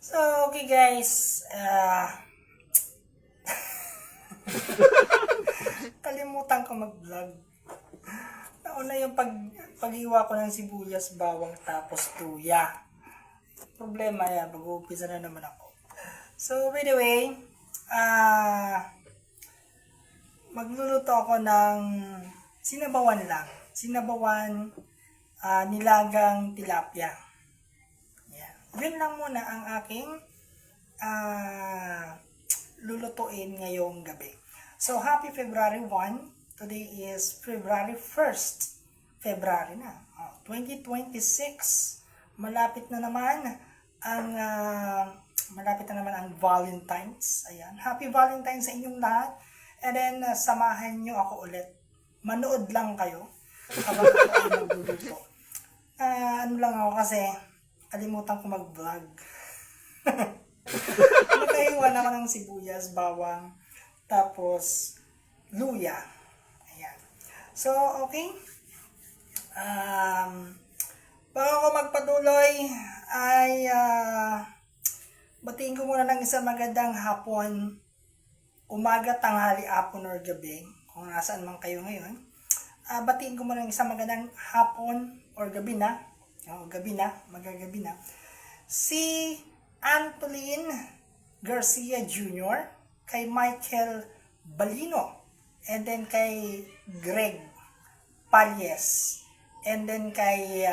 So, okay guys, kalimutan ko mag-vlog. Nauna yung paghiwa ko ng sibuyas, bawang, tapos luya. Problema yan, mag-uumpisa na naman ako. So, by the way, magluluto ako ng sinabawan lang. Sinabawan, nilagang tilapia. Yan. Yun lang muna ang aking lulutuin ngayong gabi. So, happy February 1. Today is February 1st. February na. 2026. Malapit na naman ang Valentine's. Ayan. Happy Valentine's sa inyong lahat. And then, samahan nyo ako ulit. Manood lang kayo habang ako ay magluluto. Ano lang ako kasi, kalimutan ko mag-vlog. Nakahiwa na ako ng sibuyas, bawang, tapos luya. Ayan. So, okay. Bago ako magpatuloy, ay batiin ko muna ng isang magandang hapon, umaga, tanghali, hapon, or gabi, kung nasaan man kayo ngayon. Batiin ko muna ng isang magandang hapon, or gabi na, magagabi na, si Antolin Garcia Jr., kay Michael Balino, and then kay Greg Palyes, and then kay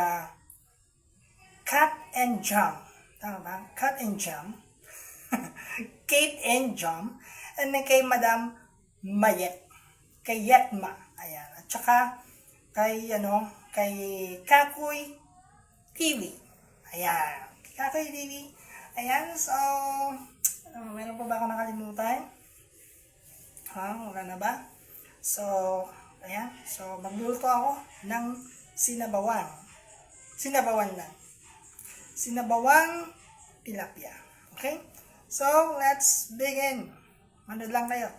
Kat and Jam. Tama ba? Kat and Jam. Kate and Jam. And then kay Madam Mayet. Kay Yetma. Ayan. At saka kay Kakoy TV. Ayan. Kakoy TV. Ayan. So, meron pa ba ako nakalimutan? Wala na ba? So, ayan. So, magluluto ako ng sinabawan. Sinabawan lang. Sinabawang tilapia. Okay? So, let's begin. Manood lang kayo.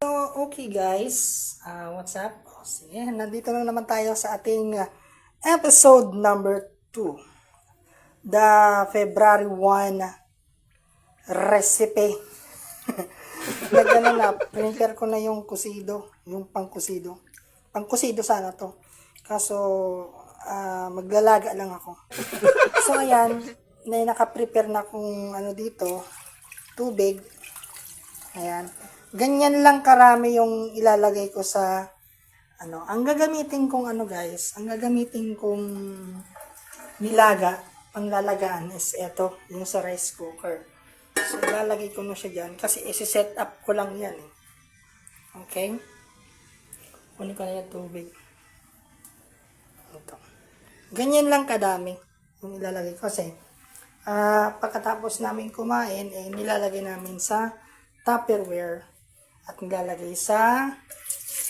So, okay guys. What's up? Sige, nandito na naman tayo sa ating episode number 2. The February 1 recipe. Prepare ko na yung kusido, yung pangkusido. Pangkusido sana to. Kaso, maglalaga lang ako. So, ayan, naka-prepare na kung dito, tubig. Ayan. Ganyan lang karami yung ilalagay ko sa, ang gagamitin kong guys, ang gagamitin kong nilaga, panglalagaan is eto, yung sa rice cooker. So, ilalagay ko na siya dyan kasi isi-set up ko lang yan. Okay? Kunin ko na yung tubig. Ito. Ganyan lang kadami yung ilalagay ko kasi pagkatapos namin kumain, nilalagay namin sa Tupperware at nilalagay sa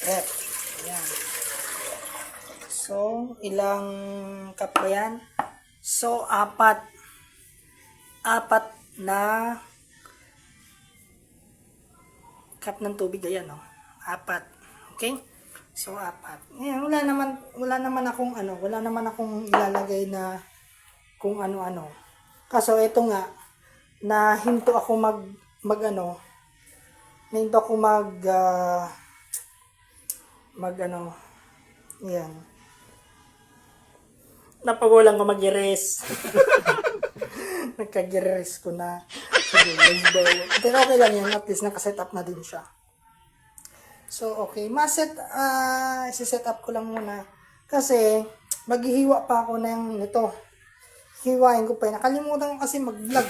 ref. Ayan. So, ilang cup ba yan? So, apat na cup ng tubig. Ayan, apat. Okay? So, apat. Ayan, wala naman akong ilalagay na kung ano-ano. Kaso, ito nga, nahinto ako ayan. Napagulang ko mag-erase. Nagkag-erase ko na. Pero okay lang yan, at least nakaset up na din siya. So, okay. Isi-set up ko lang muna. Kasi, maghihiwa pa ako nito. Hiwain ko pa yun. Nakalimutan ko kasi mag-vlog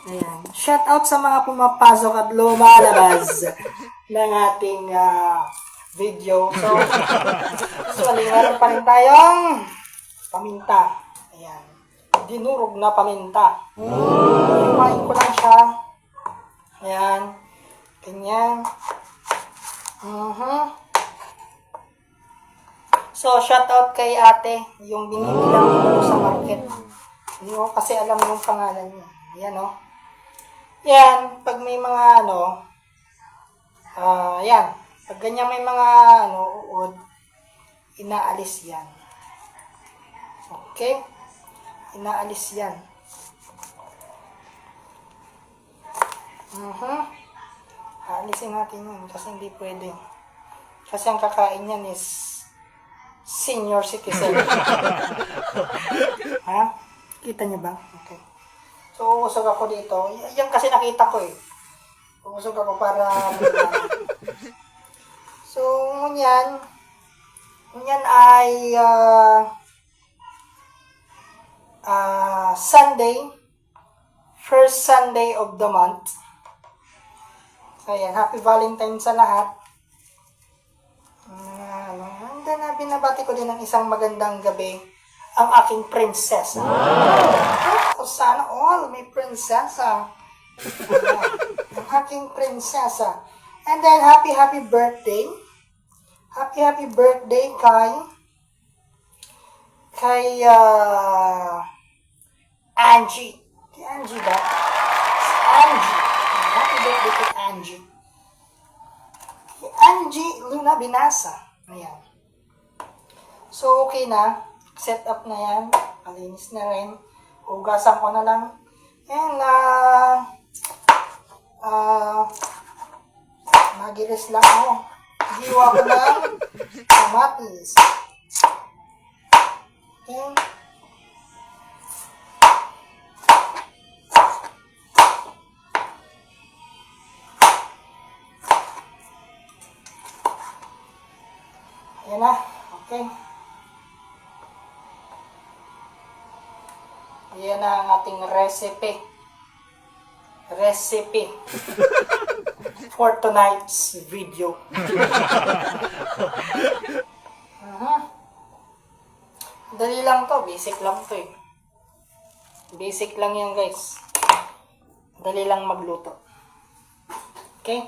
Ayan. Shout out sa mga pumapasok at lumalabas ng ating video. So, meron pa rin tayong paminta. Ayan. Dinurog na paminta. Hiwain ko lang siya. Ayan. Ganyan. So, shout out kay ate. Yung binili lang ko sa market. Kasi alam yung pangalan niya. Ayan, Yan. Pag may mga yan. Pag ganyan may mga uod, inaalis yan. Okay? Inaalis yan. Aalisin natin yun kasi hindi pwede. Kasi ang kakain yan is senior citizen. Ha? Kita niyo ba? Okay. So, uusog ako dito. Yan kasi nakita ko eh. Uusog ako para so, ngunyan ay Sunday, first Sunday of the month. So, ayan, happy Valentine sa lahat. And then, binabati ko din ng isang magandang gabi ang aking prinsesa. Wow! Sana all may prinsesa. Ang aking prinsesa. And then, happy birthday. Happy birthday kay Angie. Kay Angie ba? Angie. Happy birthday kay Angie. Kay Angie Luna Binasa. Ayan. So, okay na. Set up na yan. Malinis na rin. Ugasan ko na lang. And, magiris lang ako. Giwa ko ng kamatis. Okay. Ayan na. Okay. Ayan na ang ating recipe. For tonight's video. Dali lang to. Basic lang to eh. Basic lang yan guys. Dali lang magluto. Okay?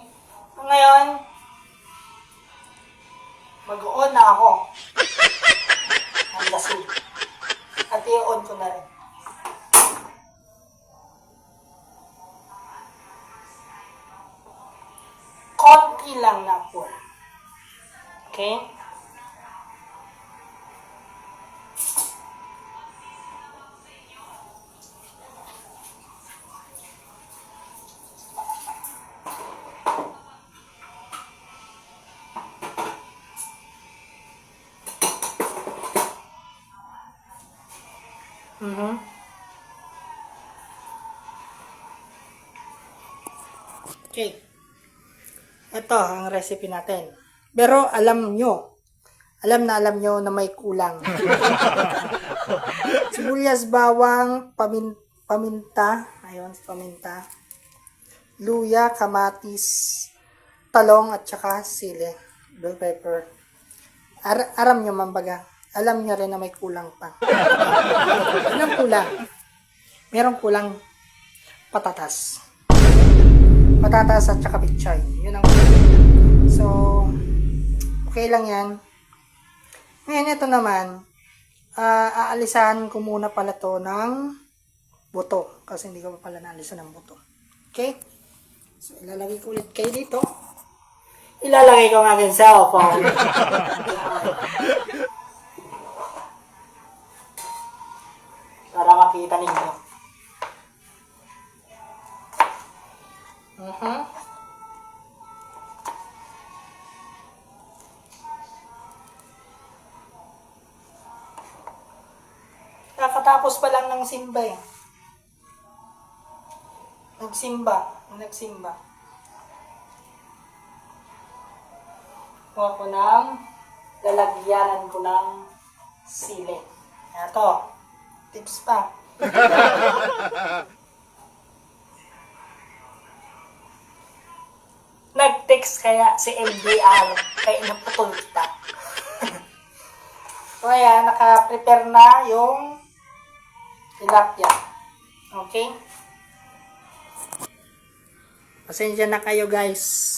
So, ngayon, mag-on na ako. Ang lasig. At i-on ko na rin. Konti lang na po. Okay? Okay. Ito ang recipe natin. Pero alam nyo na may kulang. Sibuyas, bawang, paminta, ayun, paminta, luya, kamatis, talong, at saka sili, bell pepper. Aram nyo mambaga. Alam nyo rin na may kulang pa. Anong kulang? Merong kulang patatas. Patatas at saka pichay. Yun ang so, okay lang yan. Ngayon, ito naman, aalisan ko muna pala to ng buto. Kasi hindi ko pa pala naalisan ng buto. Okay? So, ilalagay ko ulit kayo dito. Ilalagay ko ng aking cellphone. Para makita ninyo. Kakatapos pa lang ng simba eh. Nagsimba. Kuha ko ng lalagyanan ko ng sili. Ito. Tips pa. Nag-text kaya si MDR kaya naputol kita. So ayan, naka-prepare na yung tilapia. Okay? Pasensya na kayo guys.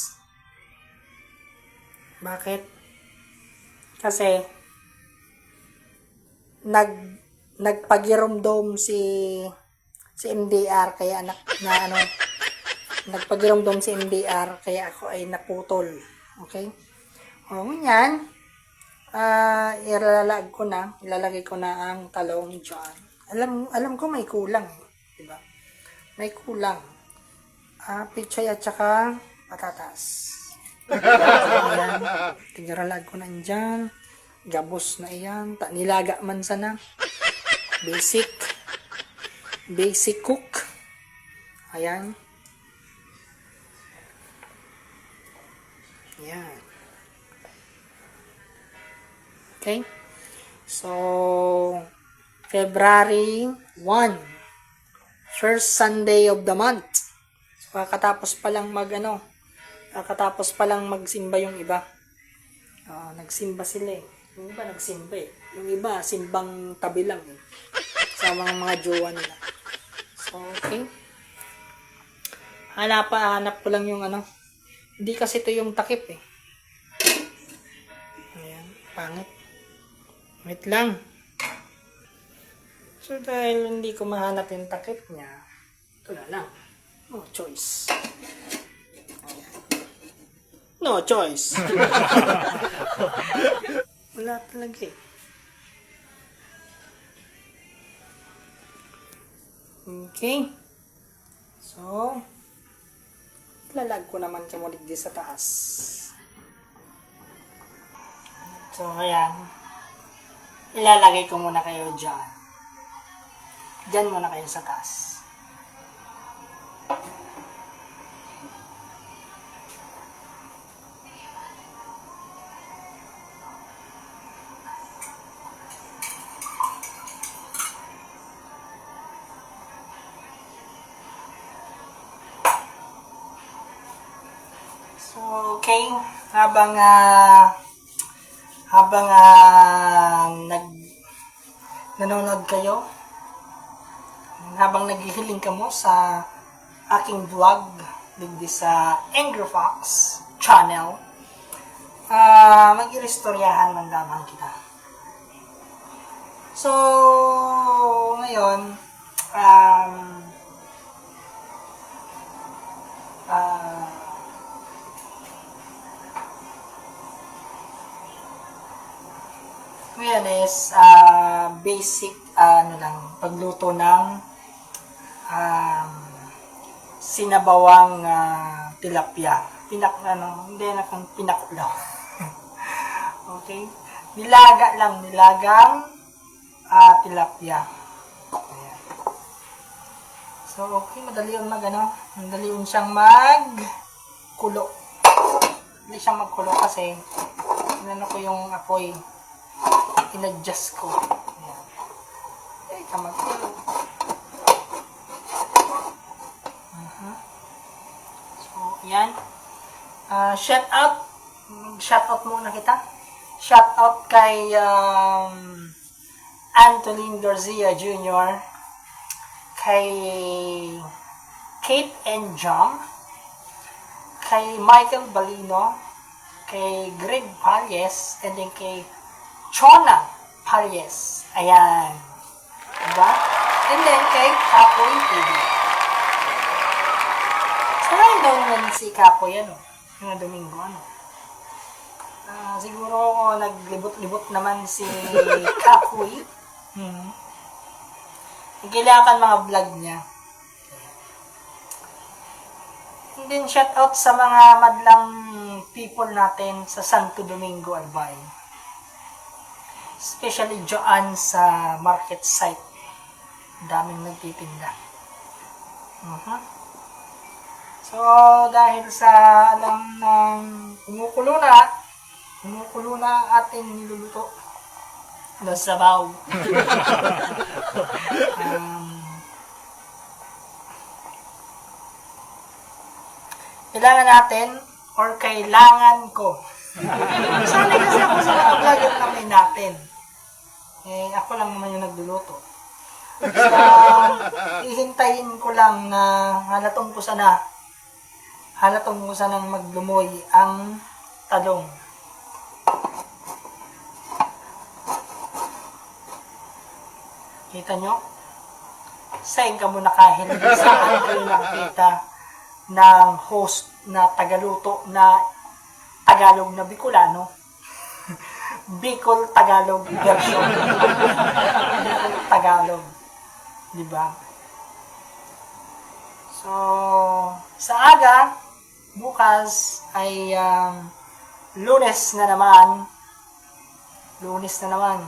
Bakit? Kasi nagpagiromdom si MDR kaya nagpagiromdom si MDR kaya ako ay naputol. Okay? O, yan. ilalagay ko na ang talong dyan. Alam ko may kulang, diba? May kulang. Pichay at saka patatas. Ayan, tigaralag ko na dyan. Gabos na iyan. Nilaga man sana. Basic cook. Ayan. Ayan. Okay. So, February 1. First Sunday of the month. So, kakatapos pa lang magsimba yung iba. Nagsimba sila eh. Yung iba nagsimba eh. Yung iba, simbang tabi lang eh. Sa mga jowa nila. So, okay. Hanap ko lang yung Hindi kasi ito yung takip eh. Ayan, pangit. Wait lang. So, dahil hindi ko mahanap yung takip niya, ito na lang. No choice. Ayan. No choice. Wala talaga eh. Okay. So, lalag ko naman kamulig di sa taas. So, ayan. Ilalagay ko muna kayo dyan. Dyan muna kayo sa taas. So, okay. Habang nanonood kayo, habang naghihiling ka mo sa aking vlog digdi sa Angry Fox channel, mag-irestoryahan man lamang kita. So, ngayon, ngayon is basic pagluto ng sinabawang tilapia. Hindi na kang pinakulo. Okay? Nilagang tilapia. Ayan. So, okay, madali yun siyang magkulo. Hindi siyang magkulo kasi ko yung apoy. In-adjust ko. Ayan. Magkulo. So, ayan. Shout out muna kita. Shout out kay Antolin Garcia Jr., kay Kate and John, kay Michael Balino, kay Greg Palles, and then kay Chona Palles. Ayan. Diba? And then kay Kapoy TV. Saan daw naman si Kapoy, yung Domingo, siguro naglibot-libot naman si Kapoy. Kailangan mga vlog niya. And then shout out sa mga madlang people natin sa Santo Domingo, Albay. Especially dyan sa market site. Daming nagtitinda. So, dahil sa alam ng kumukulo na ang ating niluluto na sabaw. Kailangan ko. Sanay kasi ako sa mga vlogger namin natin. Ako lang naman yung nagluluto. So, ihintayin ko lang na halatong ko sanang maglumoy ang talong. Kita nyo? Saan ka muna kahit saan kayo nakita ng host na tagaluto na Tagalog na Bicolano. Bicol Tagalog version. Bicol Tagalog. Diba? So, sa aga, bukas ay Lunes na naman. Lunes na naman.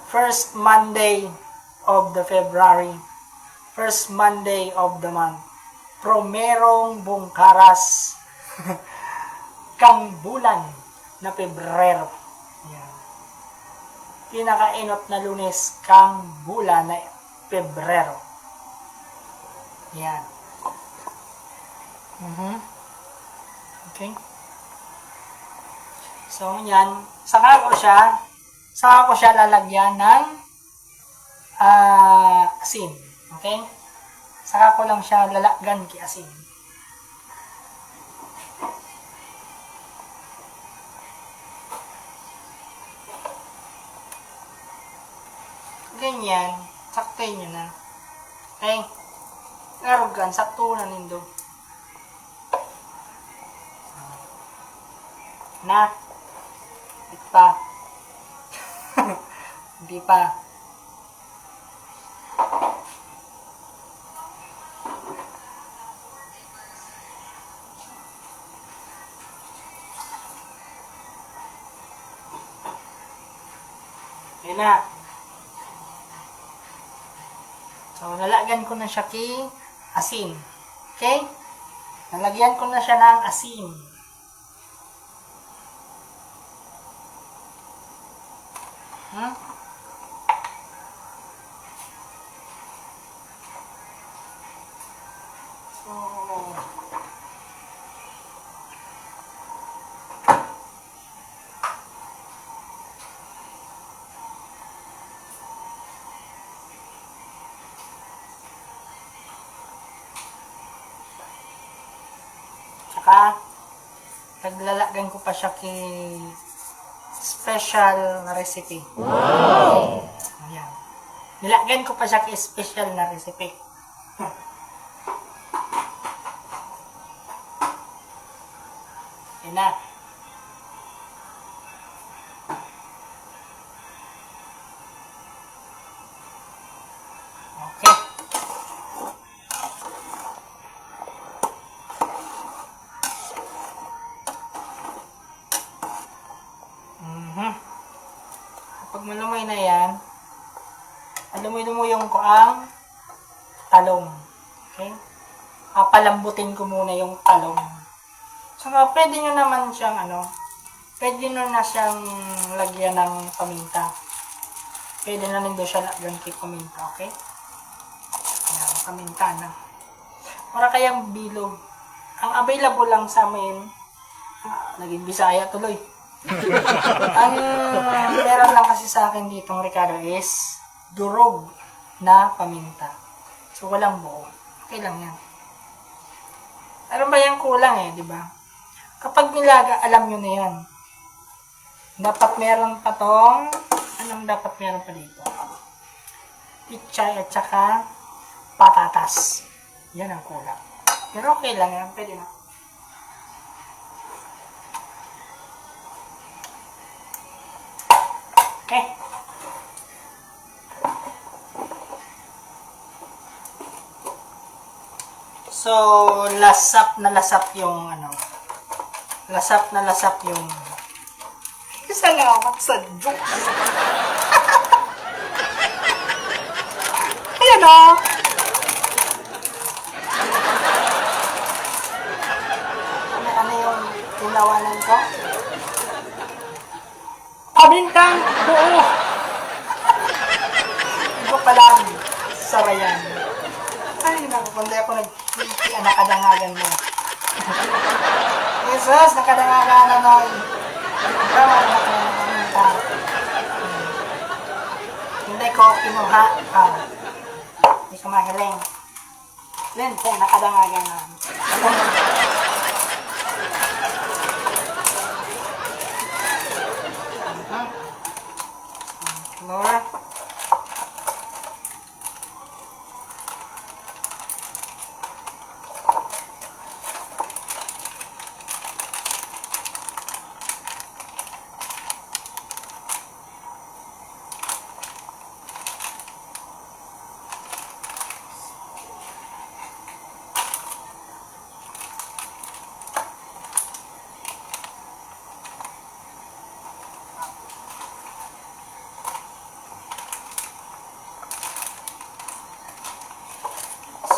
First Monday of the February. First Monday of the month. Promerong bungkaras. Kang bulan na Pebrero. Yan. Pinakainot na Lunes kang bulan na Pebrero. Yan. Okay. So, yan. Saka ko siya lalagyan ng asin. Okay? Saka ko lang siya lalagyan kay asin. Ganyan. Saktayin nyo na. Okay? Arugan. Sakto na nindo. Na. Hindi pa. Hindi pa. Yan na. So, nalagyan ko na siya kay asin. Okay? Nalagyan ko na siya ng asin. Saka, naglalagyan ko pa siya kay special na recipe. Wow! Ayan. Nilagyan ko pa siya kay special na recipe. Ayan na. Okay. Kapag malumay na yan, alumoy-lumoy yung kuang talong. Okay? Papalambutin ko muna yung talong. So, pwede nyo naman siyang, pwede nyo na siyang lagyan ng paminta. Pwede na rin doon siya lagyan kay paminta. Okay? Ayan, paminta na. Para kayang bilog. Ang available lang sa amin, naging Bisaya tuloy. Ang meron lang kasi sa akin ditong Ricardo is durog na paminta. So, walang buo. Okay lang yan. Alam ba yung kulang di ba? Kapag nilaga, alam nyo na yan. Dapat meron pa tong, anong dapat meron pa dito? Pichay at saka patatas. Yan ang kulang. Pero okay lang yan. Pwede na. Okay. So, lasap na lasap yung lasap na lasap yung salamat sa Diyos. Ayan o. Ano yung tinawanan ko? Pamintang buo. Iba pala sarayan. Ay, nakukundi ako nakadagangan mo. Jesus, nakadagangan na nun. Tama na paminta. Hindi ko kinuha. Hindi ko mahiling. Lente, nakadagangan na. More.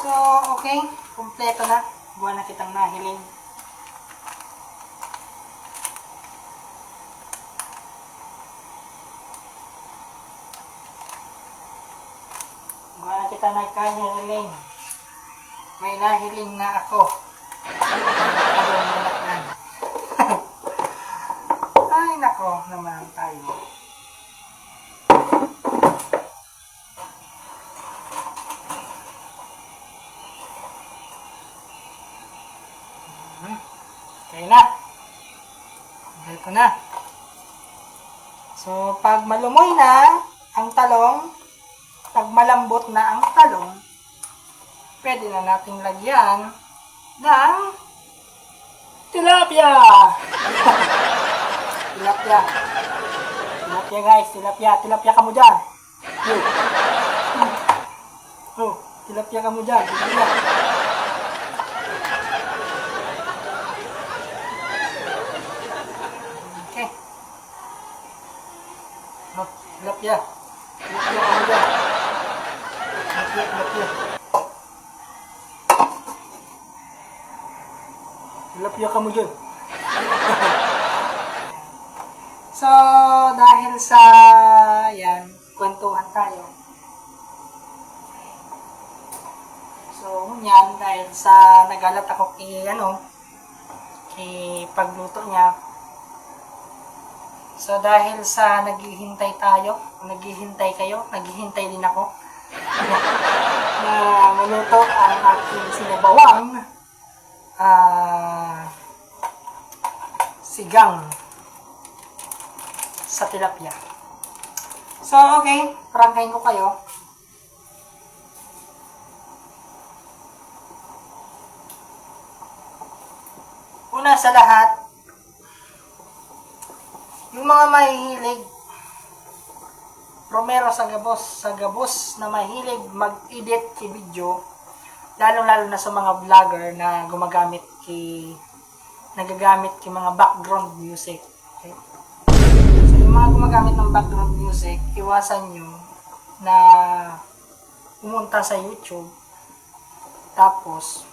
So, okay. Kumpleto na. Buwan na kitang nahiling. Buwan na kitang nagkahiling. May nahiling na ako. Ay, nako naman tayo. Okay na. Okay ko na. So, pag malumoy na ang talong, pag malambot na ang talong, pwede na nating lagyan ng tilapia. Tilapia. Tilapia guys, tilapia. Tilapia ka mo dyan. Oh, tilapia ka mo dyan. Tilapia. Okay. Oh, tilapia. Tilapia ka mo dyan. Tilapia, tilapia. Tilapia ka mo dyan. So, dahil sa yan, kwentuhan tayo. So, yan, dahil sa nagalat ako kay pagluto niya. So, dahil sa naghihintay tayo, naghihintay kayo, naghihintay din ako na maluto ang aking sinabawang sigang sa tilapia. So, okay. Prangkahin ko kayo. Una sa lahat, yung mga mahihilig, Romero sa gabos na mahilig mag-edit ki video, lalo na sa mga vlogger na nagagamit ki mga background music. Okay? So, yung mga gumagamit ng background music, iwasan nyo na pumunta sa YouTube, tapos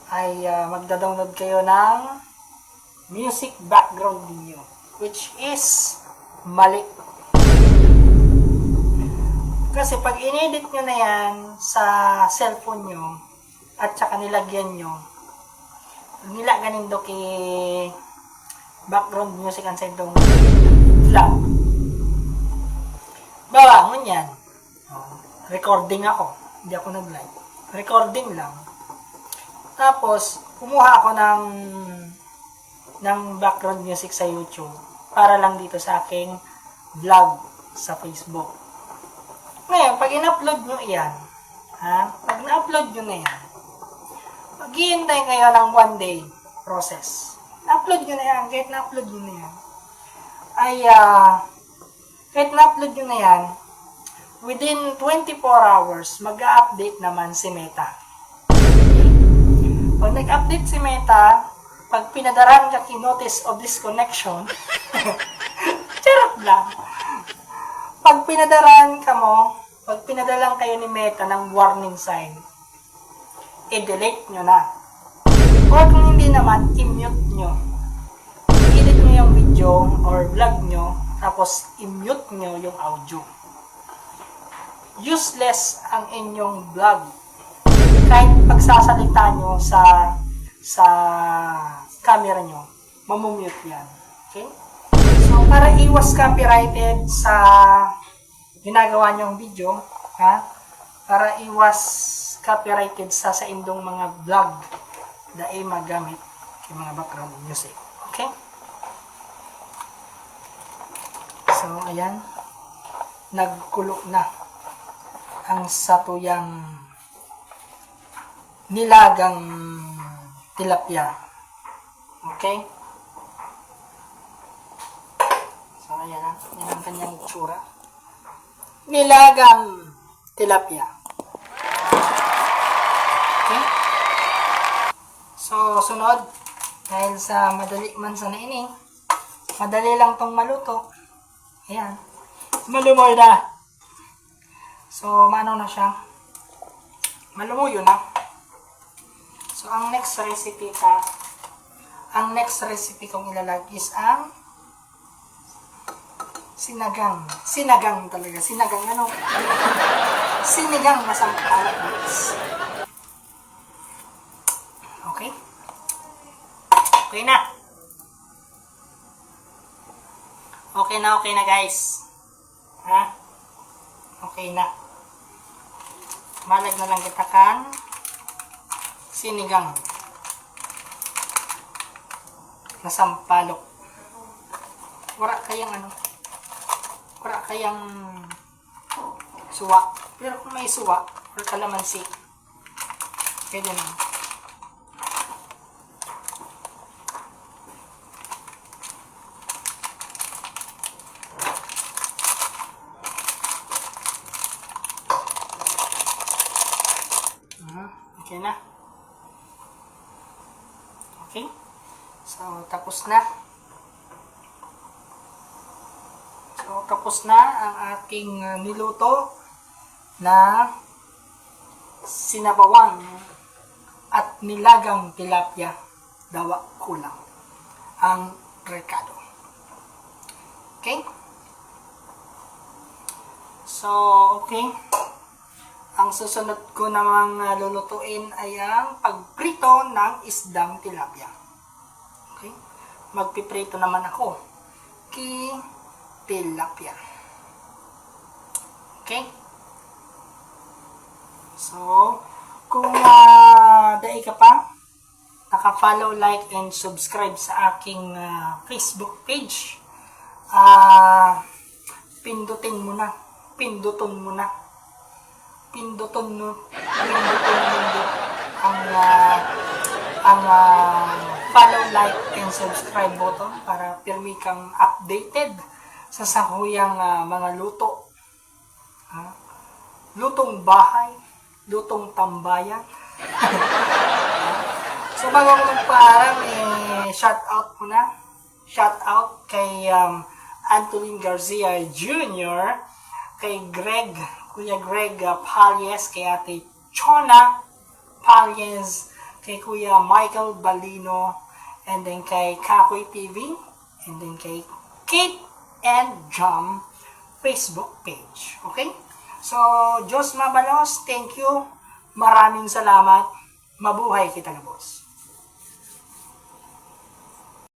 ay magda-download kayo ng music background niyo, which is mali. Kasi pag inedit nyo na yan sa cellphone nyo at saka nilagyan nyo, nila ganin do ki background music ang sa itong vlog. Bawangon yan. Recording ako. Hindi ako nag-live. Recording lang. Tapos, kumuha ako ng background music sa YouTube para lang dito sa aking vlog sa Facebook. Ngayon, pag in-upload nyo yan, pag na-upload nyo na yan, maghihintay kayo ng 1 day process. Na-upload nyo na yan, kahit na-upload nyo na yan, kahit na-upload nyo na yan, within 24 hours, mag-update naman si Meta. Pag nag-update si Meta, pag pinadaran ka ki-notice of disconnection, charot lang. Pag pinadaran ka mo, pag pinadalan kayo ni Meta ng warning sign, i-delete nyo na. Or kung hindi naman, i-mute nyo. I-edit nyo yung video or vlog nyo, tapos i-mute nyo yung audio. Useless ang inyong vlog. Kahit pagsasalita nyo sa camera nyo, mamumute yan. Okay? So, para iwas copyrighted sa ginagawa nyong video, para iwas copyrighted sa indong mga vlog na ay magamit yung mga background music. Okay? So, ayan. Nagkulo na ang satuyang nilagang tilapia. Okay? So, ayan na. Yan ang kanyang itsura. Nilagang tilapia. Okay? So, sunod. Dahil sa madali man sana ini, madali lang tong maluto. Ayan. Malumoy na. So, mano na siya. malumuyo na. So, ang next recipe kong ilalagay is ang sinigang talaga. Sinigang na sampalok, guys. Okay? Okay na. Okay na guys. Ha? Okay na. Malag na lang kita kan sinigang na sampalok. Wala kayang suwa. Pero kung may suwa or kalamansi, pwede na. Okay na. Okay. So, tapos na. Ang aking niluto na sinabawang at nilagang tilapia, dawa kulang, ang rekado. Okay? So, okay. Ang susunod ko namang lulutuin ay ang pagprito ng isdang tilapia. Okay? Magpiprito naman ako. Tilapia. Okay? So, kung dai ka pa, naka-follow, like, and subscribe sa aking Facebook page, pindutin mo ang follow, like, and subscribe button para pirmi kang updated sa sahuyang mga luto. Lutong bahay, lutong tambayan. So, bago ko magpaalam, shout out kay Antolin Garcia Jr., kay Kuya Greg Palyes, kay Ate Chona Palyes, kay Kuya Michael Balino, and then kay Kakoy TV, and then kay Kate and Jam Facebook page. Okay? So, Diyos mabalos, thank you. Maraming salamat. Mabuhay kita, boss.